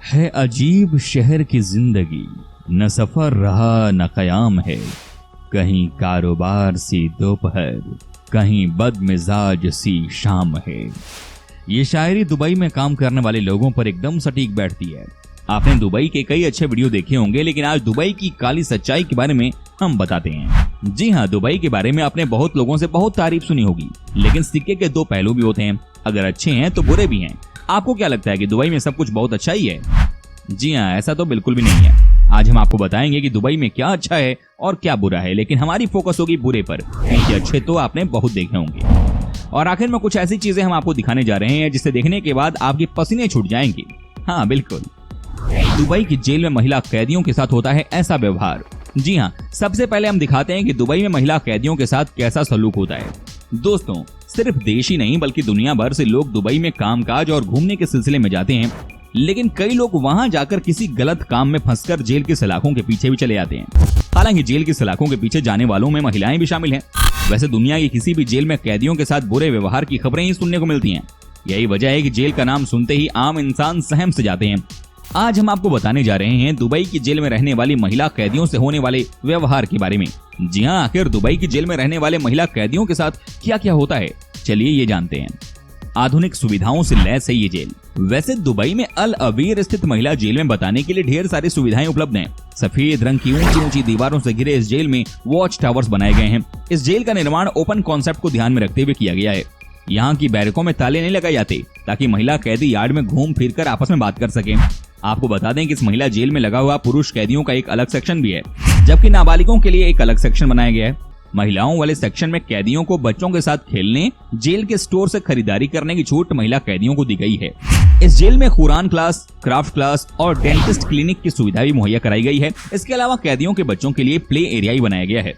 है अजीब शहर की जिंदगी, न सफर रहा न कयाम है। कहीं कारोबार सी दोपहर, कहीं बदमिजाज सी शाम है। ये शायरी दुबई में काम करने वाले लोगों पर एकदम सटीक बैठती है। आपने दुबई के कई अच्छे वीडियो देखे होंगे, लेकिन आज दुबई की काली सच्चाई के बारे में हम बताते हैं। जी हाँ, दुबई के बारे में आपने बहुत लोगों से बहुत तारीफ सुनी होगी, लेकिन सिक्के के दो पहलू भी होते हैं। अगर अच्छे हैं तो बुरे भी हैं। आपको क्या लगता है कि दुबई में सब कुछ बहुत अच्छा ही है? जी हाँ, ऐसा तो बिल्कुल भी नहीं है। आज हम आपको बताएंगे कि दुबई में क्या अच्छा है और क्या बुरा है, लेकिन हमारी फोकस होगी बुरे पर, क्योंकि अच्छे तो आपने बहुत देखे होंगे। और आखिर में कुछ ऐसी चीजें हम आपको दिखाने जा रहे हैं जिसे देखने के बाद आपके पसीने छूट जाएंगे। हाँ बिल्कुल, दुबई की जेल में महिला कैदियों के साथ होता है ऐसा व्यवहार। जी हाँ, सबसे पहले हम दिखाते हैं कि दुबई में महिला कैदियों के साथ कैसा सलूक होता है। दोस्तों, सिर्फ देश ही नहीं बल्कि दुनिया भर से लोग दुबई में कामकाज और घूमने के सिलसिले में जाते हैं, लेकिन कई लोग वहां जाकर किसी गलत काम में फंसकर जेल की सलाखों के पीछे भी चले जाते हैं। हालांकि जेल की सलाखों के पीछे जाने वालों में महिलाएं भी शामिल हैं। वैसे दुनिया की किसी भी जेल में कैदियों के साथ बुरे व्यवहार की खबरें ही सुनने को मिलती हैं। यही वजह है कि जेल का नाम सुनते ही आम इंसान सहम से जाते हैं। आज हम आपको बताने जा रहे हैं दुबई की जेल में रहने वाली महिला कैदियों से होने वाले व्यवहार के बारे में। जी हाँ, आखिर दुबई की जेल में रहने वाले महिला कैदियों के साथ क्या क्या होता है, चलिए ये जानते हैं। आधुनिक सुविधाओं से लैस है ये जेल। वैसे दुबई में अल अवीर स्थित महिला जेल में बताने के लिए ढेर सारी सुविधाएं उपलब्ध हैं। सफेद रंग की ऊंची ऊंची दीवारों से घिरे इस जेल में वॉच टावर्स बनाए गए हैं। इस जेल का निर्माण ओपन कॉन्सेप्ट को ध्यान में रखते हुए किया गया है। यहाँ की बैरकों में ताले नहीं लगाए जाते, ताकि महिला कैदी यार्ड में घूम फिर कर आपस में बात कर सके। आपको बता दें कि इस महिला जेल में लगा हुआ पुरुष कैदियों का एक अलग सेक्शन भी है, जबकि नाबालिगों के लिए एक अलग सेक्शन बनाया गया है। महिलाओं वाले सेक्शन में कैदियों को बच्चों के साथ खेलने, जेल के स्टोर से खरीदारी करने की छूट महिला कैदियों को दी गई है। इस जेल में कुरान क्लास, क्राफ्ट क्लास और डेंटिस्ट क्लिनिक की सुविधा भी मुहैया कराई गई है। इसके अलावा कैदियों के बच्चों के लिए प्ले एरिया भी बनाया गया है।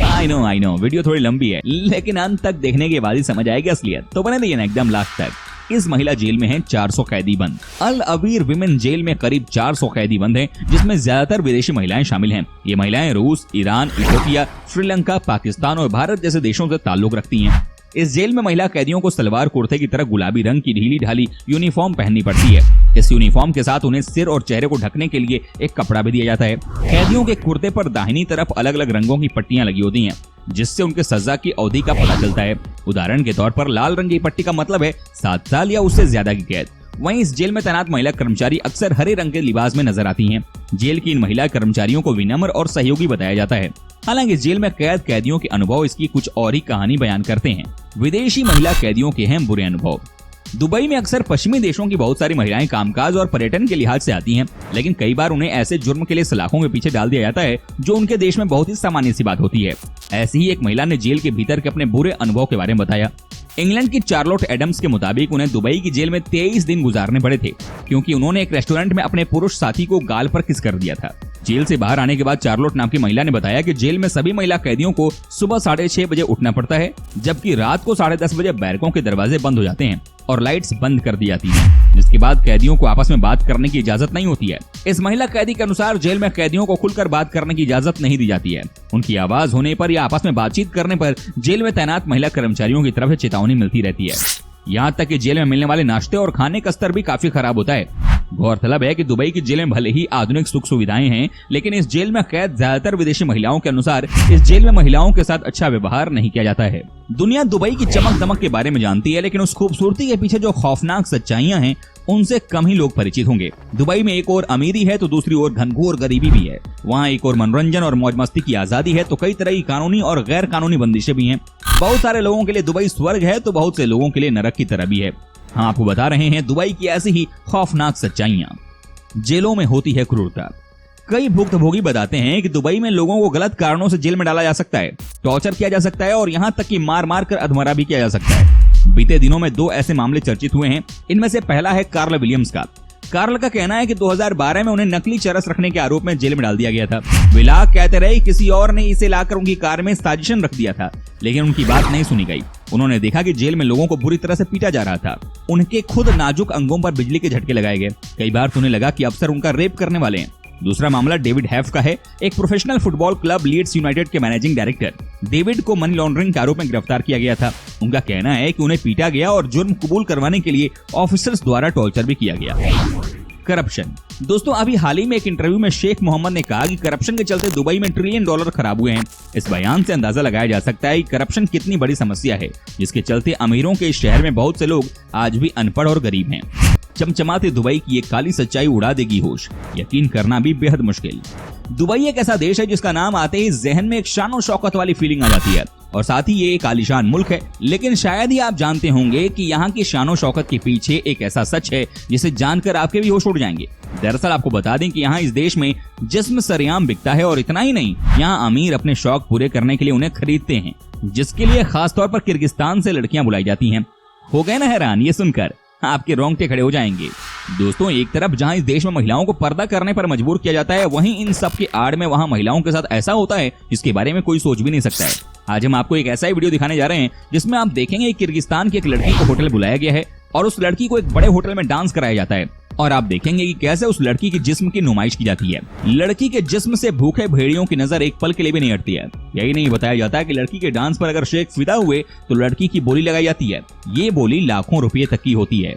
आई नो वीडियो थोड़ी लंबी है, लेकिन अंत तक देखने के बाद ही समझ आएगी असलियत, तो बने रहिए ना एकदम लास्ट तक। इस महिला जेल में हैं 400 कैदी बंद। अल अवीर विमेन जेल में करीब 400 कैदी बंद हैं, जिसमें ज्यादातर विदेशी महिलाएं शामिल हैं। ये महिलाएं रूस, ईरान, इथियोपिया, श्रीलंका, पाकिस्तान और भारत जैसे देशों से ताल्लुक रखती हैं। इस जेल में महिला कैदियों को सलवार कुर्ते की तरह गुलाबी रंग की ढीली ढाली यूनिफॉर्म पहननी पड़ती है। इस यूनिफॉर्म के साथ उन्हें सिर और चेहरे को ढकने के लिए एक कपड़ा भी दिया जाता है। कैदियों के कुर्ते पर दाहिनी तरफ अलग अलग रंगों की पट्टियां लगी होती हैं, जिससे उनके सजा की अवधि का पता चलता है। उदाहरण के तौर पर लाल रंग की पट्टी का मतलब है 7 साल या उससे ज्यादा की कैद। वहीं इस जेल में तैनात महिला कर्मचारी अक्सर हरे रंग के लिबास में नजर आती हैं। जेल की इन महिला कर्मचारियों को विनम्र और सहयोगी बताया जाता है। हालांकि जेल में कैद कैदियों के अनुभव इसकी कुछ और ही कहानी बयान करते हैं। विदेशी महिला कैदियों के हैं बुरे अनुभव। दुबई में अक्सर पश्चिमी देशों की बहुत सारी महिलाएं कामकाज और पर्यटन के लिहाज से आती हैं, लेकिन कई बार उन्हें ऐसे जुर्म के लिए सलाखों के पीछे डाल दिया जाता है जो उनके देश में बहुत ही सामान्य सी बात होती है। ऐसी ही एक महिला ने जेल के भीतर के अपने बुरे अनुभव के बारे में बताया। इंग्लैंड की चार्लोट एडम्स के मुताबिक उन्हें दुबई की जेल में 23 दिन गुजारने पड़े थे, क्योंकि उन्होंने एक रेस्टोरेंट में अपने पुरुष साथी को गाल पर किस कर दिया था। जेल से बाहर आने के बाद चार्लोट नाम की महिला ने बताया कि जेल में सभी महिला कैदियों को सुबह 6:30 बजे उठना पड़ता है, जबकि रात को 10:30 बजे बैरकों के दरवाजे बंद हो जाते हैं और लाइट्स बंद कर दी जाती हैं, जिसके बाद कैदियों को आपस में बात करने की इजाजत नहीं होती है। इस महिला कैदी के अनुसार जेल में कैदियों को खुलकर बात करने की इजाजत नहीं दी जाती है। उनकी आवाज होने पर या आपस में बातचीत करने पर जेल में तैनात महिला कर्मचारियों की तरफ से चेतावनी मिलती रहती है। यहाँ तक कि जेल में मिलने वाले नाश्ते और खाने का स्तर भी काफी खराब होता है। गौरतलब है कि दुबई की जेल में भले ही आधुनिक सुख सुविधाएं हैं, लेकिन इस जेल में कैद ज्यादातर विदेशी महिलाओं के अनुसार इस जेल में महिलाओं के साथ अच्छा व्यवहार नहीं किया जाता है। दुनिया दुबई की चमक दमक के बारे में जानती है, लेकिन उस खूबसूरती के पीछे जो खौफनाक सच्चाइयां हैं उनसे कम ही लोग परिचित होंगे। दुबई में एक और अमीरी है तो दूसरी ओर घनघोर गरीबी भी है। वहाँ एक और मनोरंजन और मौज मस्ती की आजादी है तो कई तरह की कानूनी और गैर कानूनी बंदिशें भी हैं। बहुत सारे लोगों के लिए दुबई स्वर्ग है तो बहुत से लोगों के लिए नरक की तरह भी है। हाँ, आपको बता रहे हैं दुबई की ऐसी ही खौफनाक सच्चाइयां। जेलों में होती है क्रूरता। कई भुक्तभोगी बताते हैं कि दुबई में लोगों को गलत कारणों से जेल में डाला जा सकता है, टॉर्चर किया जा सकता है और यहाँ तक कि मार मार कर अधमरा भी किया जा सकता है। बीते दिनों में 2 ऐसे मामले चर्चित हुए हैं। इनमें से पहला है कार्ल विलियम्स का। कार्ल का कहना है कि 2012 में उन्हें नकली चरस रखने के आरोप में जेल में डाल दिया गया था। विलाक कहते रहे किसी और ने इसे लाकर उनकी कार में साजिशन रख दिया था, लेकिन उनकी बात नहीं सुनी गई। उन्होंने देखा कि जेल में लोगों को बुरी तरह से पीटा जा रहा था। उनके खुद नाजुक अंगों पर बिजली के झटके लगाए गए। कई बार तो उन्हें लगा कि अफसर उनका रेप करने वाले हैं। दूसरा मामला डेविड हैफ का है। एक professional football club Leeds United के मैनेजिंग डायरेक्टर डेविड को मनी लॉन्ड्रिंग के आरोप में गिरफ्तार किया गया था। उनका कहना है कि उन्हें पीटा गया और जुर्म कबूल करवाने के लिए ऑफिसर्स द्वारा टॉर्चर भी किया गया। करप्शन। दोस्तों, अभी हाल ही में एक इंटरव्यू में शेख मोहम्मद ने कहा कि करप्शन के चलते दुबई में $1 ट्रिलियन खराब हुए हैं। इस बयान से अंदाजा लगाया जा सकता है कि करप्शन कितनी बड़ी समस्या है, जिसके चलते अमीरों के इस शहर में बहुत से लोग आज भी अनपढ़ और गरीब हैं। चमचमाते दुबई की एक काली सच्चाई उड़ा देगी होश, यकीन करना भी बेहद मुश्किल। दुबई एक ऐसा देश है जिसका नाम आते ही जहन में एक शान शौकत वाली फीलिंग आ जाती है, और साथ ही ये एक आलीशान मुल्क है। लेकिन शायद ही आप जानते होंगे कि यहाँ की शान शौकत के पीछे एक ऐसा सच है जिसे जानकर आपके भी होश उड़ जाएंगे। दरअसल आपको बता दें कि यहाँ इस देश में जिस्म सरेआम बिकता है, और इतना ही नहीं, यहाँ अमीर अपने शौक पूरे करने के लिए उन्हें खरीदते हैं, जिसके लिए खासतौर पर किर्गिस्तान से लड़कियां बुलाई जाती हैं। हो गए ना हैरान ये सुनकर? आपके रोंगटे खड़े हो जाएंगे। दोस्तों, एक तरफ जहां इस देश में महिलाओं को पर्दा करने पर मजबूर किया जाता है, वहीं इन सब के आड़ में वहां महिलाओं के साथ ऐसा होता है जिसके बारे में कोई सोच भी नहीं सकता है। आज हम आपको एक ऐसा ही वीडियो दिखाने जा रहे हैं जिसमें आप देखेंगे किर्गिस्तान की एक लड़की को होटल बुलाया गया है और उस लड़की को एक बड़े होटल में डांस कराया जाता है, और आप देखेंगे कि कैसे उस लड़की की जिस्म की नुमाइश की जाती है। लड़की के जिस्म से भूखे भेड़ियों की नजर एक पल के लिए भी नहीं हटती है। यही नहीं, बताया जाता है कि लड़की के डांस पर अगर शेख फिदा हुए तो लड़की की बोली लगाई जाती है। ये बोली लाखों रुपये तक की होती है।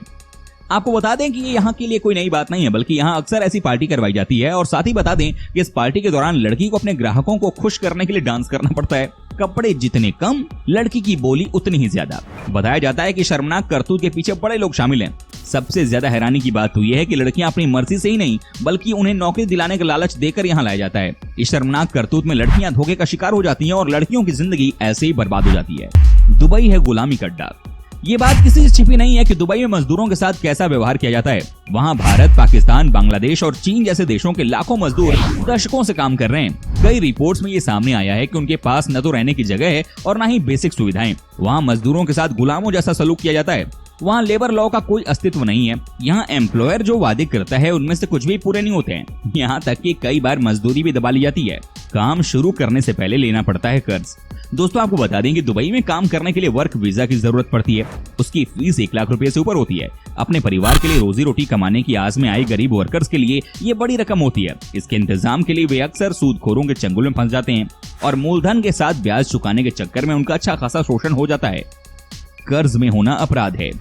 आपको बता दें कि ये यहाँ के लिए कोई नई बात नहीं है, बल्कि यहाँ अक्सर ऐसी पार्टी करवाई जाती है। और साथ ही बता दें कि इस पार्टी के दौरान लड़की को अपने ग्राहकों को खुश करने के लिए डांस करना पड़ता है। कपड़े जितने कम, लड़की की बोली उतनी ही ज्यादा। बताया जाता है कि शर्मनाक करतूत के पीछे बड़े लोग शामिल हैं। सबसे ज्यादा हैरानी की बात तो यह है कि लड़कियां अपनी मर्जी से ही नहीं, बल्कि उन्हें नौकरी दिलाने का लालच देकर यहाँ लाया जाता है। इस शर्मनाक करतूत में लड़कियां धोखे का शिकार हो जाती हैं और लड़कियों की जिंदगी ऐसे ही बर्बाद हो जाती है। दुबई है गुलामी का अड्डा। ये बात किसी से छिपी नहीं है कि दुबई में मजदूरों के साथ कैसा व्यवहार किया जाता है। वहाँ भारत, पाकिस्तान, बांग्लादेश और चीन जैसे देशों के लाखों मजदूर दशकों से काम कर रहे हैं। कई रिपोर्ट्स में ये सामने आया है कि उनके पास न तो रहने की जगह है और न ही बेसिक सुविधाएं। वहाँ मजदूरों के साथ गुलामों जैसा सलूक किया जाता है। वहाँ लेबर लॉ का कोई अस्तित्व नहीं है। यहाँ एम्प्लॉयर जो वादे करता है उनमें से कुछ भी पूरे नहीं होते हैं। यहाँ तक कि कई बार मजदूरी भी दबा ली जाती है। काम शुरू करने से पहले लेना पड़ता है कर्ज। दोस्तों, आपको बता दें कि दुबई में काम करने के लिए वर्क वीजा की जरूरत पड़ती है। उसकी फीस 1 लाख रुपए से ऊपर होती है। अपने परिवार के लिए रोजी रोटी कमाने की आस में आए गरीब वर्कर्स के लिए ये बड़ी रकम होती है। इसके इंतजाम के लिए वे अक्सर सूदखोरों के चंगुल में फंस जाते हैं और मूलधन के साथ ब्याज चुकाने के चक्कर में उनका अच्छा खासा शोषण हो जाता है। कर्ज में होना अपराध है।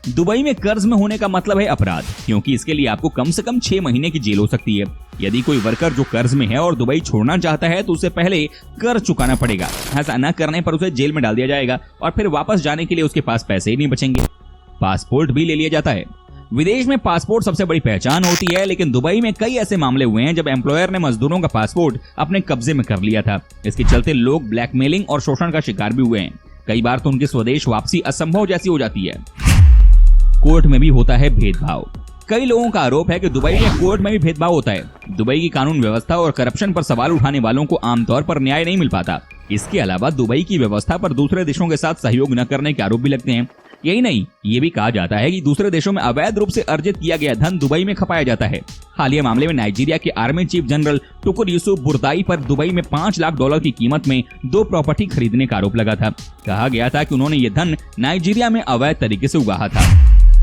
दुबई में कर्ज में होने का मतलब है अपराध, क्योंकि इसके लिए आपको कम से कम 6 महीने की जेल हो सकती है। यदि कोई वर्कर जो कर्ज में है और दुबई छोड़ना चाहता है तो उसे पहले कर्ज चुकाना पड़ेगा। ऐसा न करने पर उसे जेल में डाल दिया जाएगा और फिर वापस जाने के लिए उसके पास पैसे ही नहीं बचेंगे। पासपोर्ट भी ले लिया जाता है। विदेश में पासपोर्ट सबसे बड़ी पहचान होती है, लेकिन दुबई में कई ऐसे मामले हुए हैं जब एम्प्लॉयर ने मजदूरों का पासपोर्ट अपने कब्जे में कर लिया था। इसके चलते लोग ब्लैकमेलिंग और शोषण का शिकार भी हुए हैं। कई बार तो उनकी स्वदेश वापसी असंभव जैसी हो जाती है। कोर्ट में भी होता है भेदभाव। कई लोगों का आरोप है कि दुबई में कोर्ट में भी भेदभाव होता है। दुबई की कानून व्यवस्था और करप्शन पर सवाल उठाने वालों को आमतौर पर न्याय नहीं मिल पाता। इसके अलावा दुबई की व्यवस्था पर दूसरे देशों के साथ सहयोग न करने के आरोप भी लगते हैं। यही नहीं, ये भी कहा जाता है कि दूसरे देशों में अवैध रूप से अर्जित किया गया धन दुबई में खपाया जाता है। हालिया मामले में नाइजीरिया के आर्मी चीफ जनरल टुकुर यूसुफ बुरदाई पर दुबई में $5 लाख की कीमत में 2 प्रॉपर्टी खरीदने का आरोप लगा था। कहा गया था कि उन्होंने ये धन नाइजीरिया में अवैध तरीके से उगाहा था।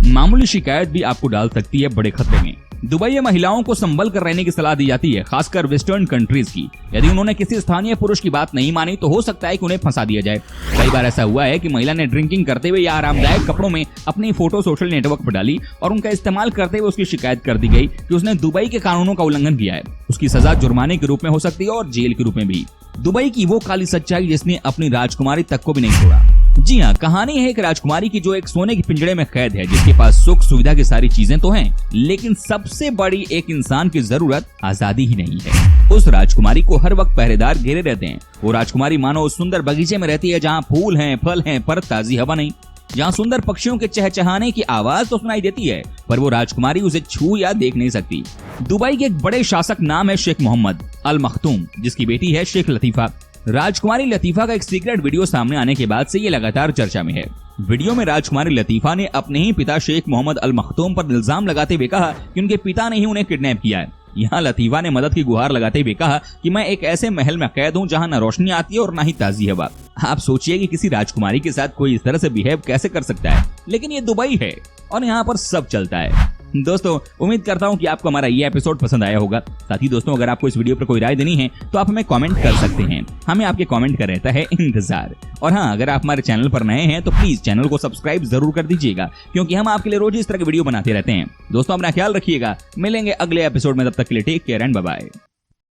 मामूली शिकायत भी आपको डाल सकती है बड़े खतरे में। दुबई में महिलाओं को संभल कर रहने की सलाह दी जाती है, खासकर वेस्टर्न कंट्रीज की। यदि उन्होंने किसी स्थानीय पुरुष की बात नहीं मानी तो हो सकता है कि उन्हें फंसा दिया जाए। कई बार ऐसा हुआ है कि महिला ने ड्रिंकिंग करते हुए या आरामदायक कपड़ों में अपनी फोटो सोशल नेटवर्क पर डाली और उनका इस्तेमाल करते हुए उसकी शिकायत कर दी गई कि उसने दुबई के कानूनों का उल्लंघन किया है। उसकी सजा जुर्माने के रूप में हो सकती है और जेल के रूप में भी। दुबई की वो काली सच्चाई जिसने अपनी राजकुमारी तक को भी नहीं छोड़ा। जी हाँ, कहानी है एक राजकुमारी की जो एक सोने के पिंजड़े में कैद है, जिसके पास सुख सुविधा की सारी चीजें तो हैं, लेकिन सबसे बड़ी एक इंसान की जरूरत आजादी ही नहीं है। उस राजकुमारी को हर वक्त पहरेदार घेरे रहते हैं। वो राजकुमारी मानो उस सुंदर बगीचे में रहती है जहाँ फूल हैं, फल हैं, पर ताजी हवा नहीं, जहाँ सुंदर पक्षियों के चहचहाने की आवाज तो सुनाई देती है, पर वो राजकुमारी उसे छू या देख नहीं सकती। दुबई के एक बड़े शासक नाम है शेख मोहम्मद अल मखतूम, जिसकी बेटी है शेख लतीफा। राजकुमारी लतीफा का एक सीक्रेट वीडियो सामने आने के बाद से ये लगातार चर्चा में है। वीडियो में राजकुमारी लतीफा ने अपने ही पिता शेख मोहम्मद अल मखतूम पर इल्जाम लगाते हुए कहा कि उनके पिता ने ही उन्हें किडनैप किया है। यहाँ लतीफा ने मदद की गुहार लगाते हुए कहा कि मैं एक ऐसे महल में कैद हूँ जहाँ न रोशनी आती है और न ही ताजी हवा। आप सोचिए कि किसी राजकुमारी के साथ कोई इस तरह से बिहेव कैसे कर सकता है, लेकिन ये दुबई है और यहाँ पर सब चलता है। दोस्तों उम्मीद करता हूं कि आपको हमारा ये एपिसोड पसंद आया होगा। साथ ही दोस्तों अगर आपको इस वीडियो पर कोई राय देनी है तो आप हमें कमेंट कर सकते हैं, हमें आपके कमेंट का रहता है इंतजार। और हाँ, अगर आप हमारे चैनल पर नए हैं तो प्लीज चैनल को सब्सक्राइब जरूर कर दीजिएगा, क्योंकि हम आपके लिए रोज इस तरह की वीडियो बनाते रहते हैं। दोस्तों अपना ख्याल रखिएगा, मिलेंगे अगले एपिसोड में, तब तक के लिए take care and bye bye.